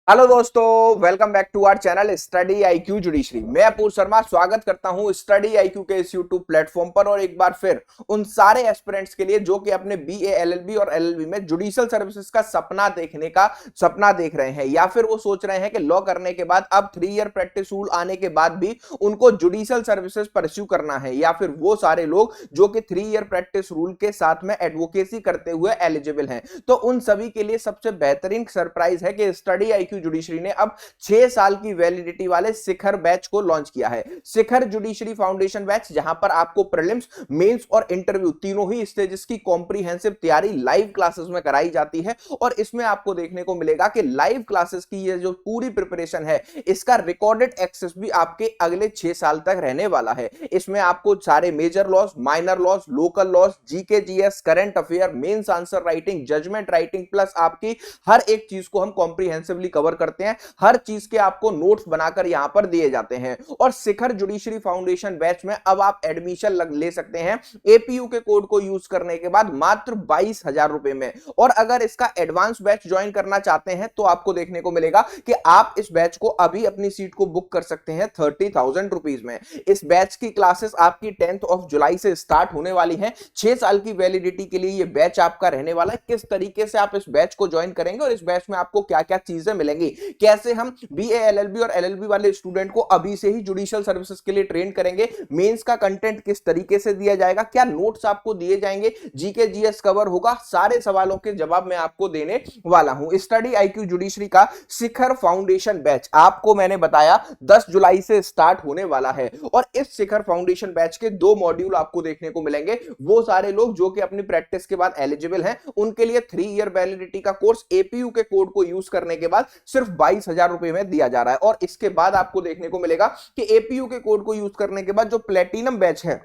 Hello दोस्तों, welcome back to our channel study IQ judiciary. मैं अपूर्व शर्मा स्वागत करता हूं स्टडी आईक्यू के इस यूट्यूब प्लेटफॉर्म पर। और एक बार फिर उन सारे एस्पिरेंट्स के लिए जो कि अपने बीए एलएलबी और एलएलबी में जुडिशियल सर्विसेज का सपना देखने का सपना देख रहे हैं, या फिर वो सोच रहे हैं कि लॉ करने के बाद अब 3 ईयर प्रैक्टिस रूल आने के बाद भी उनको जुडिशियल सर्विसेज परस्यू करना है, या फिर वो सारे लोग जो कि 3 ईयर प्रैक्टिस रूल के साथ में एडवोकेसी करते हुए एलिजिबल हैं। तो उन सभी के लिए सबसे बेहतरीन सरप्राइज है कि स्टडी आईक्यू जुडिशरी ने अब 6 साल की वैलिडिटी वाले शिखर बैच को लॉन्च किया है। शिखर जुडिशरी फाउंडेशन बैच, जहां पर आपको प्रीलिम्स, मेंस और इंटरव्यू तीनों ही स्टेजेस की कॉम्प्रिहेंसिव तैयारी लाइव क्लासेस में कराई जाती है। और इसमें आपको देखने को मिलेगा कि लाइव क्लासेस की ये जो पूरी प्रिपरेशन है, इसका रिकॉर्डेड एक्सेस भी आपके अगले 6 साल तक रहने वाला है। इसमें आपको सारे major laws, minor laws, local laws, GK GS, current affair, mains answer writing, judgement writing, plus आपकी हर एक चीज को हम कॉम्प्रिहेंसिवली कवर करते हैं। हर चीज के आपको नोट्स बनाकर यहां पर दिए जाते हैं। और शिखर जुडिशरी फाउंडेशन बैच में अब आप एडमिशन ले सकते हैं एपीयू के कोड को यूज करने के बाद मात्र 22,000 रुपए में। और अगर इसका एडवांस बैच ज्वाइन करना चाहते हैं तो आपको देखने को मिलेगा कि आप इस बैच को अभी अपनी सीट को बुक कर सकते हैं 30,000 रुपीज में। इस बैच की क्लासेस आपकी 10th ऑफ जुलाई से स्टार्ट होने वाली हैं। 6 साल की वैलिडिटी के लिए यह बैच आपका रहने वाला है। किस तरीके से आप इस बैच को ज्वाइन करेंगे और इस बैच में आपको क्या क्या चीजें मिलेंगी, कैसे हम बीए एलएलबी और एलएलबी वाले स्टूडेंट को अभी से ही जुडिशियल सर्विसेज के लिए ट्रेन करेंगे, मेंस का कंटेंट किस तरीके से दिया जाएगा, क्या नोट्स आपको दिए जाएंगे, जीके जीएस कवर होगा, सारे सवालों के जवाब मैं आपको देने वाला हूं। स्टडी आईक्यू जुडिशरी का शिखर फाउंडेशन बैच आपको मैंने बताया 10 जुलाई से स्टार्ट होने वाला है। और इस शिखर फाउंडेशन बैच के 2 मॉड्यूल आपको देखने को मिलेंगे। वो सारे लोग जो कि अपनी प्रैक्टिस के बाद एलिजिबल हैं, उनके लिए 3 ईयर वैलिडिटी का कोर्स एपीयू के कोड को यूज करने के बाद सिर्फ 22,000 रुपए में दिया जा रहा है। और इसके बाद आपको देखने को मिलेगा कि एपीयू के कोड को यूज करने के बाद जो प्लेटिनम बैच है,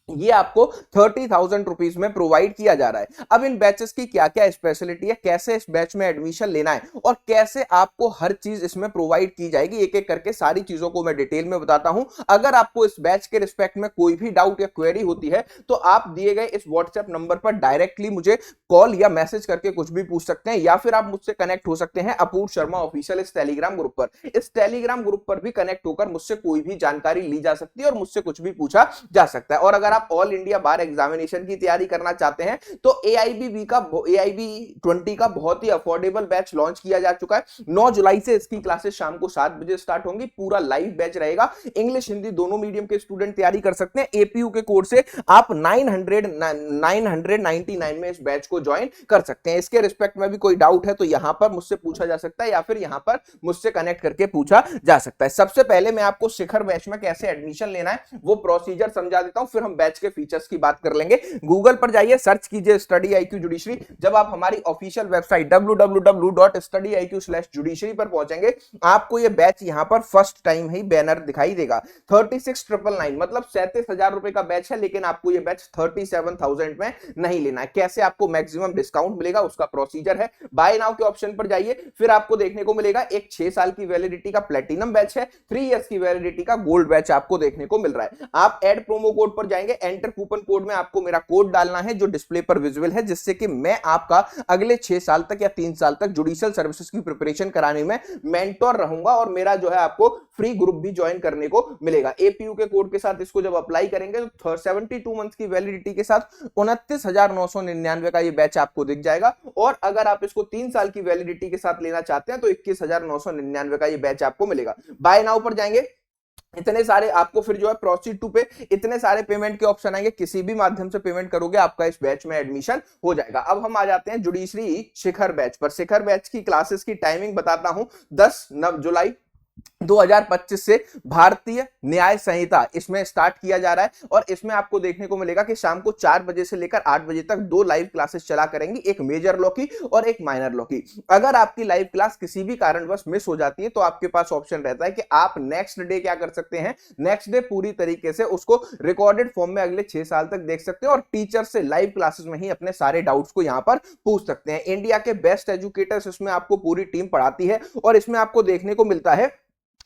ये आपको 30,000 रुपीज में प्रोवाइड किया जा रहा है। अब इन बैचेस की क्या क्या स्पेशलिटी है, कैसे इस बैच में एडमिशन लेना है और कैसे आपको हर चीज इसमें प्रोवाइड की जाएगी, एक एक करके सारी चीजों को मैं डिटेल में बताता हूं। अगर आपको इस बैच के रिस्पेक्ट में कोई भी डाउट या क्वेरी होती है तो आप दिए गए इस व्हाट्सएप नंबर पर डायरेक्टली मुझे कॉल या मैसेज करके कुछ भी पूछ सकते हैं, या फिर आप मुझसे कनेक्ट हो सकते हैं अपूर्व शर्मा ऑफिशियल इस टेलीग्राम ग्रुप पर। इस टेलीग्राम ग्रुप पर भी कनेक्ट होकर मुझसे कोई भी जानकारी ली जा सकती है और मुझसे कुछ भी पूछा जा सकता है। और अगर आप ऑल इंडिया बार एग्जामिनेशन की तैयारी करना चाहते हैं तो AIB20 का बहुत ही अफोर्डेबल बैच लॉन्च किया जा चुका है। 9 जुलाई से इसकी क्लासेस शाम को 7 बजे स्टार्ट होंगी। पूरा लाइव बैच रहेगा। इंग्लिश हिंदी दोनों मीडियम के स्टूडेंट तैयारी कर सकते हैं। एपीयू के कोड से आप 999 में इस बैच को ज्वाइन कर सकते हैं। इसके रिस्पेक्ट में भी कोई डाउट है तो यहां पर मुझसे पूछा जा सकता है, या फिर यहां पर मुझसे कनेक्ट करके पूछा जा सकता है। सबसे पहले मैं आपको शिखर बैच में कैसे एडमिशन लेना है वो प्रोसीजर समझा देता हूं, फिर हम बैच के फीचर्स की बात कर लेंगे। गूगल पर जाइए, सर्च कीजिए स्टडी आईक्यू जुडिशरी। जब आप हमारी ऑफिशियल वेबसाइट www.studyIQ/judiciary पर पहुंचेंगे, आपको यह बैच यहां पर फर्स्ट टाइम ही बैनर दिखाई देगा। 36,999 मतलब 37,000 रुपए का बैच है, लेकिन आपको यह बैच 37,000 में नहीं लेना है। कैसे आपको मैक्सिमम डिस्काउंट मिलेगा उसका प्रोसीजर है। बाय नाउ के ऑप्शन पर जाइए, फिर आपको देखने को मिलेगा एक 6 साल की वैलिडिटी का प्लेटिनम बैच है, 3 इयर्स की वैलिडिटी का गोल्ड बैच आपको देखने को मिल रहा है। आप एड प्रोमो कोड पर जाएंगे, एंटर कूपन कोड में आपको मेरा कोड डालना है जो डिस्प्ले पर विजुअल है, जिससे कि मैं आपका अगले 6 साल तक या 3 साल तक जुडिशियल सर्विसेज की प्रिपरेशन कराने में मेंटोर रहूंगा। और मेरा जो है आपको फ्री ग्रुप भी ज्वाइन करने को मिलेगा। एपीयू के कोड के साथ इसको जब अप्लाई करेंगे तो 72 मंथ की वैलिडिटी के साथ 29,999 का ये बैच आपको दिख जाएगा। और अगर आप इसको 3 साल की वैलिडिटी के साथ लेना चाहते हैं तो 21,999 का ये बैच आपको मिलेगा। बाय नाउ पर जाएंगे, इतने सारे आपको फिर जो है प्रोसीड टू पे इतने सारे पेमेंट के ऑप्शन आएंगे। किसी भी माध्यम से पेमेंट करोगे आपका इस बैच में एडमिशन हो जाएगा। अब हम आ जाते हैं जुडिशरी शिखर बैच पर। शिखर बैच की क्लासेस की टाइमिंग बताता हूं। 10 जुलाई 2025 से भारतीय न्याय संहिता इसमें स्टार्ट किया जा रहा है। और इसमें आपको देखने को मिलेगा कि शाम को 4 बजे से लेकर 8 बजे तक 2 लाइव क्लासेस चला करेंगी, एक मेजर लॉ की और एक माइनर लॉ की। अगर आपकी लाइव क्लास किसी भी कारणवश मिस हो जाती है तो आपके पास ऑप्शन रहता है कि आप नेक्स्ट डे क्या कर सकते हैं, नेक्स्ट डे पूरी तरीके से उसको रिकॉर्डेड फॉर्म में अगले 6 साल तक देख सकते हैं और टीचर से लाइव क्लासेस में ही अपने सारे डाउट्स को यहां पर पूछ सकते हैं। इंडिया के बेस्ट एजुकेटर्स इसमें आपको पूरी टीम पढ़ाती है। और इसमें आपको देखने को मिलता है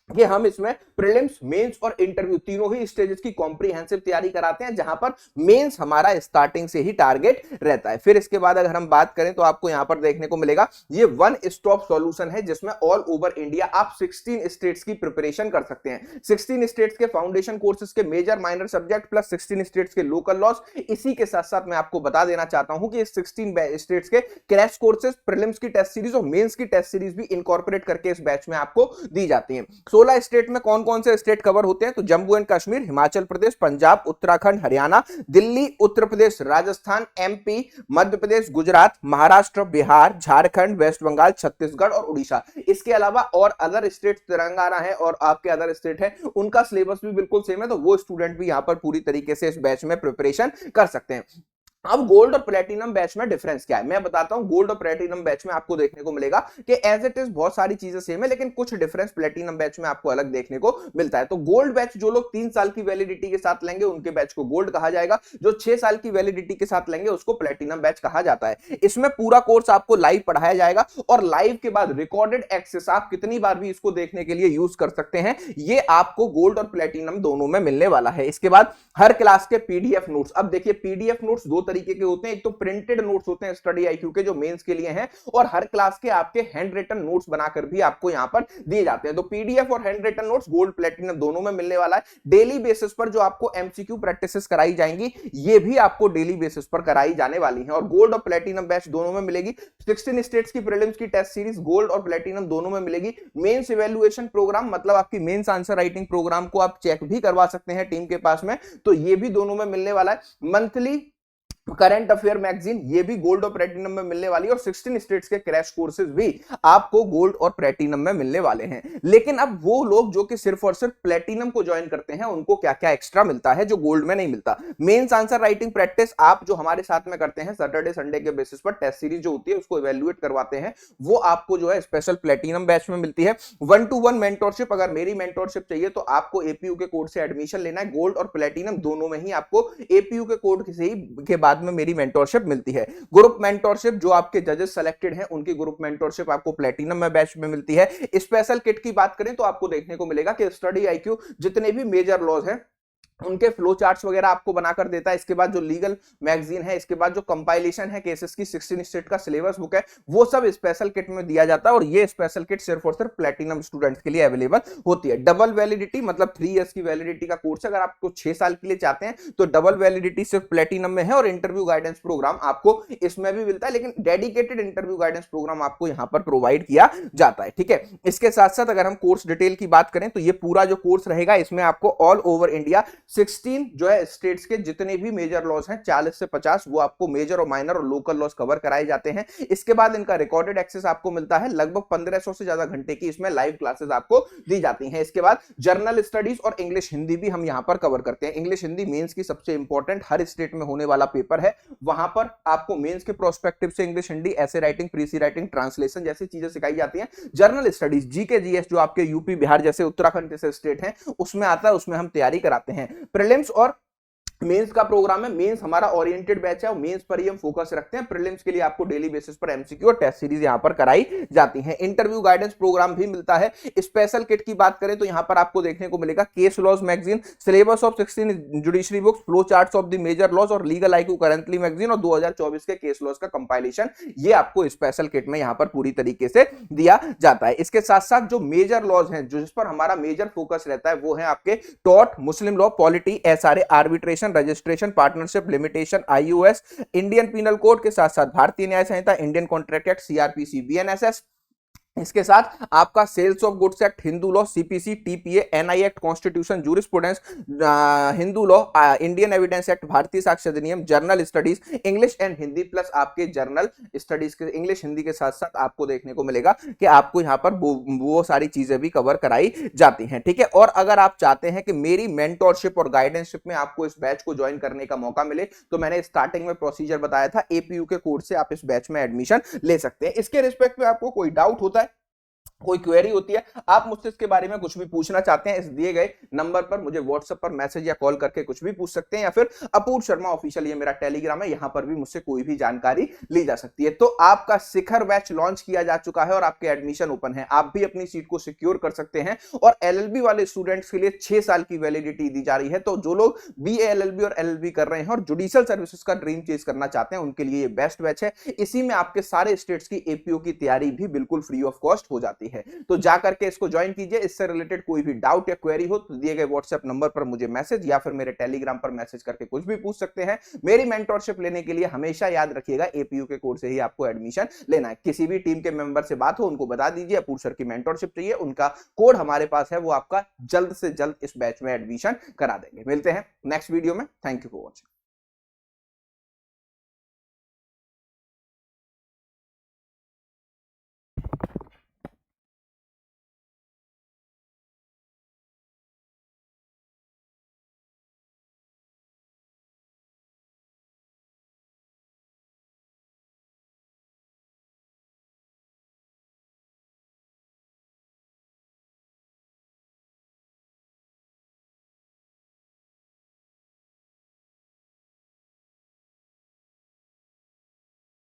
कि हम इसमें प्रीलिम्स, मेंस और इंटरव्यू तीनों ही स्टेजेस की कॉम्प्रिहेंसिव तैयारी कराते हैं, जहां पर मेंस हमारा स्टार्टिंग से ही टारगेट रहता है। फिर इसके बाद अगर हम बात करें तो आपको यहां पर देखने को मिलेगा ये वन स्टॉप सॉल्यूशन है, जिसमें ऑल ओवर इंडिया आप 16 स्टेट्स की प्रिपरेशन कर सकते हैं। 16 स्टेट्स के फाउंडेशन कोर्सेज के major minor subject plus 16 states के लोकल लॉस। इसी के साथ साथ मैं आपको बता देना चाहता हूं कि 16 स्टेट्स के क्रैश कोर्सेज, प्रीलिम्स की टेस्ट सीरीज और मेंस की टेस्ट सीरीज भी इनकॉर्पोरेट करके इस बैच में आपको दी जाती है। 16 स्टेट में कौन कौन से स्टेट कवर होते हैं? तो Jammu and Kashmir, Himachal Pradesh, Punjab, Uttarakhand, Haryana, Delhi, Uttar Pradesh, Rajasthan, MP, Madhya Pradesh, Gujarat, Maharashtra, Bihar, Jharkhand, West Bengal, Chhattisgarh और उड़ीसा। इसके अलावा और अदर स्टेट तेलंगाना है और आपके अदर स्टेट है, उनका सिलेबस भी बिल्कुल सेम है, तो वो स्टूडेंट भी यहां पर पूरी तरीके से इस बैच में प्रिपरेशन कर सकते हैं। अब गोल्ड और प्लेटिनम बैच में डिफरेंस क्या है मैं बताता हूं। गोल्ड और प्लेटिनम बैच में आपको देखने को मिलेगा कि एज इट इज बहुत सारी चीजें सेम है, लेकिन कुछ डिफरेंस प्लेटिनम बैच में आपको अलग देखने को मिलता है। तो गोल्ड बैच जो लोग 3 साल की वैलिडिटी के साथ लेंगे उनके बैच को गोल्ड कहा जाएगा, जो 6 साल की वैलिडिटी के साथ लेंगे उसको प्लेटिनम बैच कहा जाता है। इसमें पूरा कोर्स आपको लाइव पढ़ाया जाएगा और लाइव के बाद रिकॉर्डेड एक्सेस आप कितनी बार भी इसको देखने के लिए यूज कर सकते हैं। ये आपको गोल्ड और प्लेटिनम दोनों में मिलने वाला है। इसके बाद हर क्लास के पीडीएफ नोट्स। अब देखिए पीडीएफ नोट्स दो तरीके के होते हैं, एक तो प्रिंटेड नोट्स होते हैं स्टडी आईक्यू के जो मेंस के लिए हैं, और हर क्लास के आपके हैंड रिटन नोट्स बनाकर भी आपको यहां पर दिए जाते हैं। तो पीडीएफ और handwritten notes gold platinum दोनों में मिलने वाला है। डेली बेसिस पर जो आपको एमसीक्यू प्रैक्टिसेस कराई जाएंगी ये भी आपको डेली बेसिस पर कराई जाने वाली हैं, और गोल्ड और प्लेटिनम बैच दोनों में मिलेगी। 16 स्टेट्स की प्रीलिम्स की टेस्ट सीरीज गोल्ड और प्लेटिनम दोनों में मिलेगी। मेंस इवैल्यूएशन प्रोग्राम मतलब आपकी मेंस आंसर राइटिंग प्रोग्राम को आप चेक भी करवा सकते हैं टीम के पास में, तो ये भी दोनों में मिलने वाला है। मंथली करंट अफेयर मैगजीन ये भी गोल्ड और प्लेटिनम में मिलने वाली है, और 16 स्टेट्स के क्रैश कोर्सेज भी आपको गोल्ड और प्लेटिनम में मिलने वाले हैं। लेकिन अब वो लोग जो कि सिर्फ और सिर्फ प्लेटिनम को ज्वाइन करते हैं उनको क्या क्या एक्स्ट्रा मिलता है जो गोल्ड में नहीं मिलता। मेंस आंसर राइटिंग प्रैक्टिस आप जो हमारे साथ में करते हैं सैटरडे संडे के बेसिस पर, टेस्ट सीरीज जो होती है उसको इवेल्युएट करवाते हैं, वो आपको जो है स्पेशल प्लेटिनम बैच में मिलती है। 1-to-1 मेंटरशिप, अगर मेरी मेंटरशिप चाहिए तो आपको एपीयू के कोड से एडमिशन लेना है। गोल्ड और प्लेटिनम दोनों में ही आपको एपीयू के कोड से ही के बाद में मेरी मेंटरशिप मिलती है। ग्रुप मेंटरशिप जो आपके जजेस सेलेक्टेड हैं उनकी ग्रुप मेंटरशिप आपको प्लेटिनम में बैच में मिलती है। स्पेशल किट की बात करें तो आपको देखने को मिलेगा कि स्टडी आईक्यू जितने भी मेजर लॉज हैं उनके फ्लो चार्ट्स वगैरह आपको बनाकर देता है। इसके बाद जो लीगल मैगजीन है, इसके बाद जो कंपाइलेशन है केसेस की, 16 स्टेट का सिलेबस बुक है, वो सब स्पेशल किट में दिया जाता है, और ये स्पेशल किट सिर्फ और सिर्फ प्लेटिनम स्टूडेंट्स के लिए अवेलेबल होती है। डबल वैलिडिटी मतलब 3 इयर्स की वैलिडिटी का कोर्स है, अगर आपको 6 साल के लिए चाहते हैं तो डबल वैलिडिटी सिर्फ प्लेटिनम में है, और इंटरव्यू गाइडेंस प्रोग्राम आपको इसमें भी मिलता है, लेकिन डेडिकेटेड इंटरव्यू गाइडेंस प्रोग्राम आपको यहां पर प्रोवाइड किया जाता है। ठीक है, इसके साथ साथ अगर हम कोर्स डिटेल की बात करें तो ये पूरा जो कोर्स रहेगा इसमें आपको ऑल ओवर इंडिया 16 जो है स्टेट्स के जितने भी मेजर लॉज हैं 40 से 50 वो आपको मेजर और माइनर और लोकल लॉज कवर कराए जाते हैं। इसके बाद इनका रिकॉर्डेड एक्सेस आपको मिलता है, लगभग 1500 से ज्यादा घंटे की इसमें लाइव क्लासेस आपको दी जाती हैं। इसके बाद जर्नल स्टडीज और इंग्लिश हिंदी भी हम यहां पर कवर करते हैं। इंग्लिश हिंदी मेंस की सबसे इंपॉर्टेंट हर स्टेट में होने वाला पेपर है, वहां पर आपको मेंस के प्रोस्पेक्टिव से इंग्लिश हिंदी, ऐसे राइटिंग, प्रीसी राइटिंग, ट्रांसलेशन जैसी चीजें सिखाई जाती हैं। जर्नल स्टडीज जीके जीएस जो आपके यूपी बिहार जैसे उत्तराखंड जैसे स्टेट हैं उसमें आता है, उसमें हम तैयारी कराते हैं। प्रीलिम्स और मेंस का प्रोग्राम है। मेंस हमारा ओरिएंटेड बैच है और मेंस पर ही हम फोकस रखते हैं। प्रीलिम्स के लिए आपको डेली बेसिस पर एमसीक्यू और टेस्ट सीरीज यहां पर कराई जाती हैं। इंटरव्यू गाइडेंस प्रोग्राम भी मिलता है। स्पेशल किट की बात करें तो यहां पर आपको देखने को मिलेगा case laws magazine, syllabus of 16 judiciary books, flow charts of the major laws और लीगल आईक्यू करंटली मैगजीन और 2024 के केस लॉज का कंपाइलेशन, ये आपको स्पेशल किट में यहां पर पूरी तरीके से दिया जाता है। इसके साथ साथ जो मेजर लॉज हैं जिस पर हमारा मेजर फोकस रहता है वो है आपके tort, Muslim law, polity, SRA, arbitration, registration, partnership, limitation, IUS, Indian penal code के साथ साथ Bharatiya Nyaya Sanhita, Indian contract act, CrPC, BNSS. इसके साथ आपका sales of goods act, Hindu law, CPC, TPA, NI act, constitution, jurisprudence, Hindu law, Indian evidence act, Bharatiya Sakshya Adhiniyam, general studies, English and Hindi plus आपके general studies के English Hindi के साथ साथ आपको देखने को मिलेगा कि आपको यहां पर वो सारी चीजें भी कवर कराई जाती हैं। ठीक है, और अगर आप चाहते हैं कि मेरी मेंटरशिप और गाइडेंसशिप में आपको इस बैच को ज्वाइन करने का मौका मिले तो मैंने स्टार्टिंग में प्रोसीजर बताया था, एपीयू के कोड से आप इस बैच में एडमिशन ले सकते हैं। इसके रिस्पेक्ट में आपको कोई डाउट होता है कोई क्वेरी होती है, आप मुझसे इसके बारे में कुछ भी पूछना चाहते हैं, इस दिए गए नंबर पर मुझे व्हाट्सएप पर मैसेज या कॉल करके कुछ भी पूछ सकते हैं, या फिर अपूर्व शर्मा ऑफिशियल ये मेरा टेलीग्राम है, यहां पर भी मुझसे कोई भी जानकारी ली जा सकती है। तो आपका शिखर बैच लॉन्च किया जा चुका है और आपके एडमिशन ओपन है, आप भी अपनी सीट को सिक्योर कर सकते हैं। और एलएलबी वाले स्टूडेंट्स के लिए 6 साल की वैलिडिटी दी जा रही है। तो जो लोग बीए एलएलबी और एलएलबी कर रहे हैं और जुडिशियल सर्विसेज का ड्रीम चेज करना चाहते हैं, उनके लिए ये बेस्ट बैच है। इसी में आपके सारे स्टेट्स की एपीओ की तैयारी भी बिल्कुल फ्री ऑफ कॉस्ट हो जाती है। तो जाकर के इसको ज्वाइन कीजिए। इससे रिलेटेड कोई भी डाउट या क्वेरी हो तो दिए गए व्हाट्सएप नंबर पर मुझे मैसेज या फिर मेरे टेलीग्राम पर मैसेज करके कुछ भी पूछ सकते हैं। मेरी मेंटरशिप लेने के लिए हमेशा याद रखिएगा, एपीयू के कोर्स से ही आपको एडमिशन लेना है। किसी भी टीम के मेंबर से बात हो, उनको बता दीजिए अपूर्व सर की मेंटरशिप चाहिए, उनका कोड हमारे पास है, वो आपका जल्द से जल्द इस बैच में एडमिशन करा देंगे। मिलते हैं नेक्स्ट वीडियो में। Thank you for watching.